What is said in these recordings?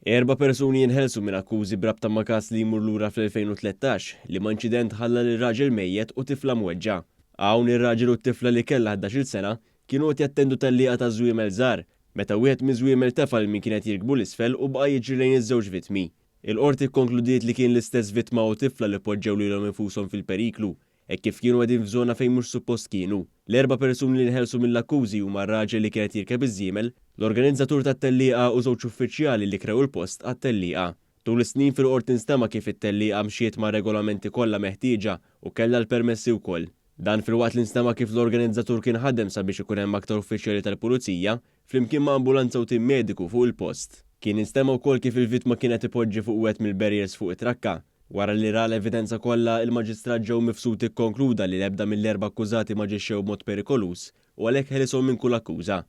4 persuni jinħelsu minn akkużi brabta ma' każ li jmur lura fl-2013 li ma' inċident ħalla l-raġel mejjet u tifla mweġġa. Hawn ir-raġel u t-tifla li kellha 11-il sena kienu qed jattendu tellieqa ta' żwiemel żgħar meta wieħed miż-żwiemel tefal min kienet jirkbu l-isfel u baqa' jiġri lejn iż-żewġ vittmi. Il-qorti kkonkludiet li kien l-istess vittma u tifla li poġġew lilhom infushom fil-periklu hekk kif kienu qegħdin f'żona fejn mhux suppost kienu. L-4 persuni li nħelsu mill-akkużi huma r-raġel li kienet jirkeb iż-żiemel, l-organizzatur tat-tellieqa u żewġ uffiċjali li krew il-post għat-tellieqa. Tul is-snin fil-qorti nstema kif it-tellieqa mxiet ma' regolamenti kollha meħtieġa u kellha l-permessi wkoll. Dan filwaqt li nstema kif l-organizzatur kien ħaddem sabiex ikun hemm aktar uffiċjali tal-pulizija flimkien ma' ambulanza u tim mediku fuq il-post. Kien nstema wkoll kif il-vittma kienet ipoġġi fuq wieħed mill-barriers fuq it-trakka. Wara li ra l-evidenza kollha il-maġistrat ġew mifsud ikkonkluda li l-ebda mill-4 akkużati ma ġixxew b'mod perikolus u għalhekk ħelishom minn kull akkuża.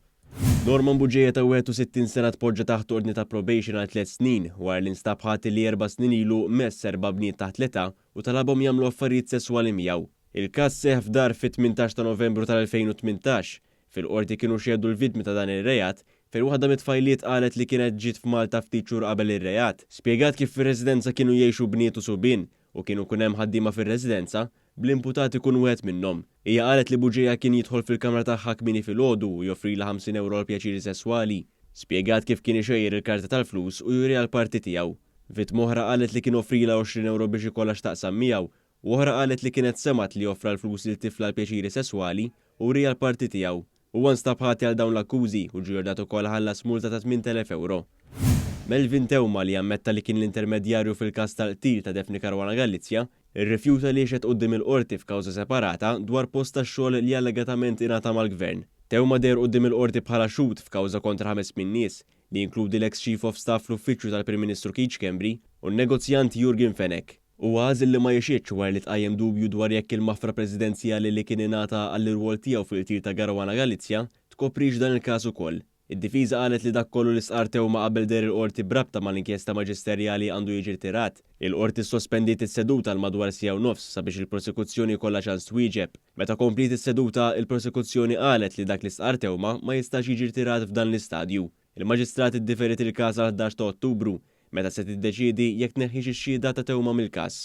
Norman Buġejja ta' 61 sena tpoġġa taħt ordni ta' probation għal 3 snin wara li nstab ħati li 4 snin ilu mess 4 bniet taħt l-età u talabhom jagħmlu affarijiet sesswali miegħu. Il-każ seħħ f'dar fit-18 ta' Novembru tal-2018. Fil-qorti kienu xieħdu l-vittmi ta' dan ir-reat fejn waħda mit-tfajliet qalet li kienet ġiet f'Malta ftit xhur qabel ir-reat. Spjegat kif fir-residenza kienu jgħixu bniet u subien u kienu kun hemm ħaddiema fir-residenza bl-imputat ikun wieħed minnhom. Hija qalet li Buġejja kien jidħol fil-kamra tagħha kmieni filgħodu u joffrilha 50 euro għal pjaċiri sesswali. Spjegat kif kien ixejjer il-karta tal-flus u juri għall-parti tiegħu. Vittma oħra qalet li kien offrilha 20 euro biex ikollha x'taqsam miegħu u oħra qalet li kienet semat li joffra l-flus lil tifla l-pjaċiri sesswali u rija l-parti tiegħu. Huwa nstab ħati għal dawn l-akkużi u ġiordat ukoll ħallas multa ta' 8,000 euro. Melvin Tewma li ammetta li kien l-intermedjarju fil-każ tal-qtil ta' Defni Caruana Galizia irrifjuta li jexed quddiem il-qorti f'kawża separata dwar post tax-xogħol li allegatament ingħata mal-gvern. Tewma deher quddiem il-qorti bħala xhud f'kawża kontra 5 min nies li jinkludi l-ex Chief of Staff fl-uffiċċju tal-Prim Ministru Keith Schembri u n-negozjant Jurgen Fenech. U għażil li ma jiexitx wara li tqajjem dubju dwar jekk il-mafra presidenzjali li kien ingħata għall-irwol tiegħu fil-qtil ta' Caruana Galizia tkoprix dan il-każ ukoll. Id-difiża qalet li dak kollu li sqar Tewma qabel deher il-qorti brabta mal-inkjesta maġisterjali għandu jiġi rtirat. Il-qorti sospendiet is-seduta għal madwar siegħa u nofs sabiex il-prosekuzzjoni kollha ċans twieġeb. Meta komplit is-seduta, il-prosekuzzjoni qalet li dak li sqar Tewma ma jistax jiġi rtirat f'dan l-istadju. Il-maġistrat iddiferit il-każ għal 11 ta' Ottubru meta se tiddeċiedi jekk tneħħix ix-xhieda ta' Tewma mill-każ.